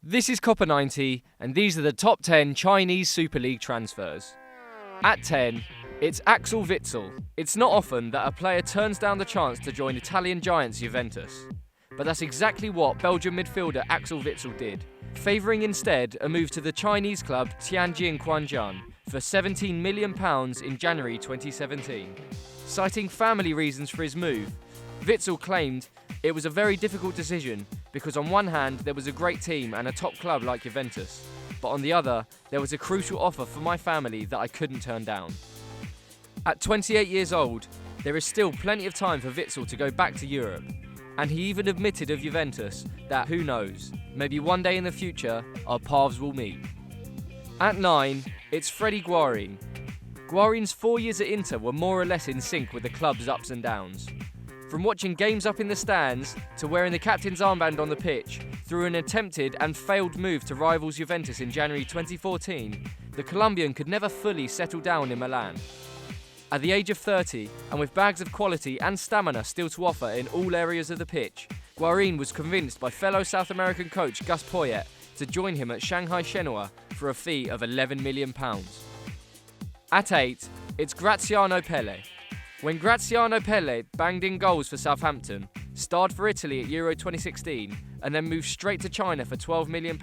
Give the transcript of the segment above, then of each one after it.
This is Copper 90, and these are the top 10 Chinese Super League transfers. At 10, it's Axel Witsel. It's not often that a player turns down the chance to join Italian giants Juventus. But that's exactly what Belgian midfielder Axel Witsel did, favouring instead a move to the Chinese club Tianjin Quanjian for £17 million in January 2017. Citing family reasons for his move, Witsel claimed it was a very difficult decision because on one hand there was a great team and a top club like Juventus, but on the other there was a crucial offer for my family that I couldn't turn down. At 28 years old, there is still plenty of time for Witsel to go back to Europe, and he even admitted of Juventus that who knows, maybe one day in the future our paths will meet. At 9, it's Freddy Guarín. Guarin's 4 years at Inter were more or less in sync with the club's ups and downs. From watching games up in the stands, to wearing the captain's armband on the pitch, through an attempted and failed move to rivals Juventus in January 2014, the Colombian could never fully settle down in Milan. At the age of 30, and with bags of quality and stamina still to offer in all areas of the pitch, Guarín was convinced by fellow South American coach Gus Poyet to join him at Shanghai Shenhua for a fee of £11 million. At 8, it's Graziano Pelle. When Graziano Pelle banged in goals for Southampton, starred for Italy at Euro 2016, and then moved straight to China for £12 million,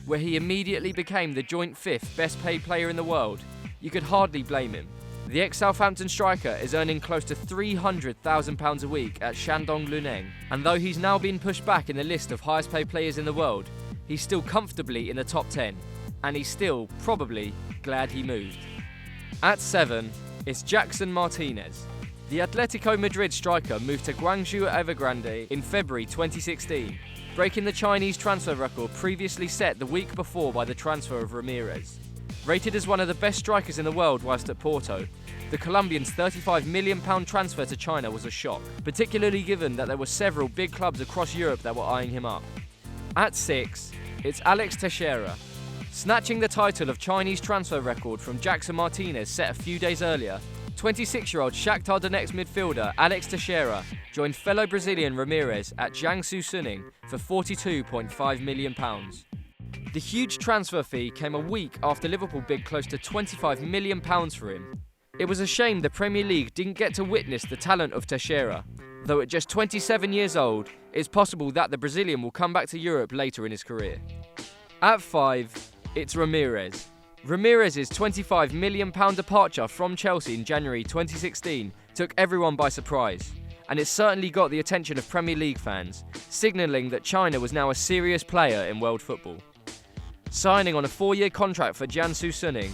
where he immediately became the joint 5th best paid player in the world, you could hardly blame him. The ex-Southampton striker is earning close to £300,000 a week at Shandong Luneng, and though he's now been pushed back in the list of highest paid players in the world, he's still comfortably in the top 10, and he's still, probably, glad he moved. At 7, it's Jackson Martinez. The Atletico Madrid striker moved to Guangzhou Evergrande in February 2016, breaking the Chinese transfer record previously set the week before by the transfer of Ramirez. Rated as one of the best strikers in the world whilst at Porto, the Colombian's £35 million transfer to China was a shock, particularly given that there were several big clubs across Europe that were eyeing him up. At 6, it's Alex Teixeira. Snatching the title of Chinese transfer record from Jackson Martinez set a few days earlier, 26-year-old Shakhtar Donetsk midfielder Alex Teixeira joined fellow Brazilian Ramirez at Jiangsu Suning for £42.5 million. The huge transfer fee came a week after Liverpool bid close to £25 million for him. It was a shame the Premier League didn't get to witness the talent of Teixeira, though at just 27 years old, it's possible that the Brazilian will come back to Europe later in his career. At 5, it's Ramirez. Ramirez's £25 million departure from Chelsea in January 2016 took everyone by surprise, and it certainly got the attention of Premier League fans, signalling that China was now a serious player in world football. Signing on a 4-year contract for Jiangsu Suning,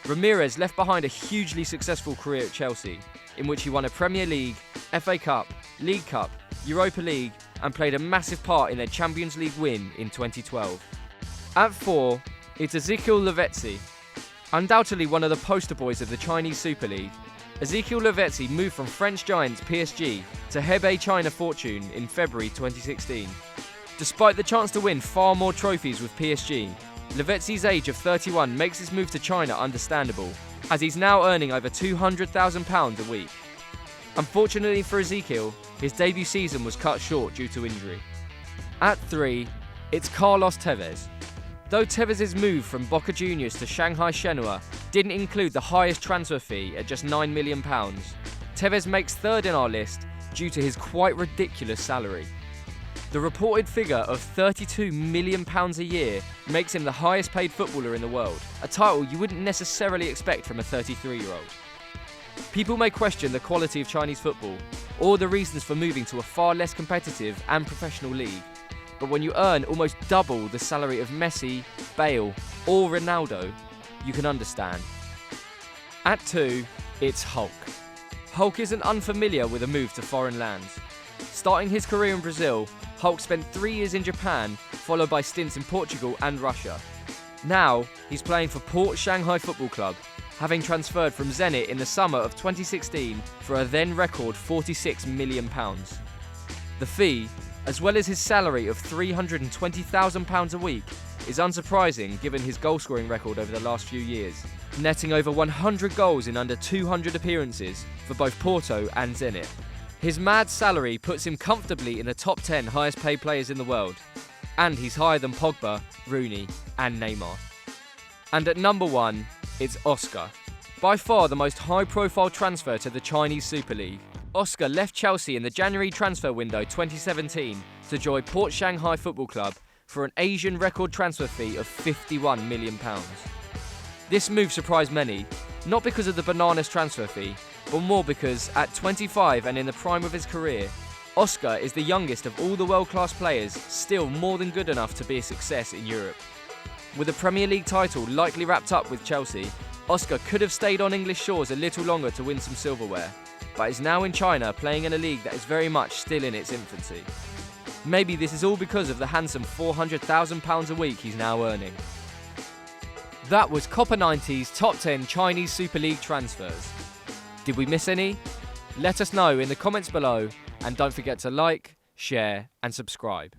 Ramirez left behind a hugely successful career at Chelsea, in which he won a Premier League, FA Cup, League Cup, Europa League, and played a massive part in their Champions League win in 2012. At 4, it's Ezequiel Lavezzi. Undoubtedly one of the poster boys of the Chinese Super League, Ezequiel Lavezzi moved from French giants PSG to Hebei China Fortune in February 2016. Despite the chance to win far more trophies with PSG, Lavezzi's age of 31 makes his move to China understandable, as he's now earning over £200,000 a week. Unfortunately for Ezequiel, his debut season was cut short due to injury. At 3, it's Carlos Tevez. Though Tevez's move from Boca Juniors to Shanghai Shenhua didn't include the highest transfer fee at just £9 million, Tevez makes third in our list due to his quite ridiculous salary. The reported figure of £32 million a year makes him the highest paid footballer in the world, a title you wouldn't necessarily expect from a 33-year-old. People may question the quality of Chinese football, or the reasons for moving to a far less competitive and professional league, but when you earn almost double the salary of Messi, Bale, or Ronaldo, you can understand. At 2, it's Hulk. Hulk isn't unfamiliar with a move to foreign lands. Starting his career in Brazil, Hulk spent 3 years in Japan, followed by stints in Portugal and Russia. Now, he's playing for Port Shanghai Football Club, having transferred from Zenit in the summer of 2016 for a then record £46 million. The fee, as well as his salary of £320,000 a week, is unsurprising given his goal-scoring record over the last few years, netting over 100 goals in under 200 appearances for both Porto and Zenit. His mad salary puts him comfortably in the top 10 highest paid players in the world. And he's higher than Pogba, Rooney and Neymar. And at number 1, it's Oscar. By far the most high-profile transfer to the Chinese Super League. Oscar left Chelsea in the January transfer window 2017 to join Port Shanghai Football Club for an Asian record transfer fee of £51 million. This move surprised many, not because of the bananas transfer fee, but more because at 25 and in the prime of his career, Oscar is the youngest of all the world-class players, still more than good enough to be a success in Europe. With a Premier League title likely wrapped up with Chelsea, Oscar could have stayed on English shores a little longer to win some silverware, but is now in China playing in a league that is very much still in its infancy. Maybe this is all because of the handsome £400,000 a week he's now earning. That was Copper 90's Top 10 Chinese Super League transfers. Did we miss any? Let us know in the comments below, and don't forget to like, share and subscribe.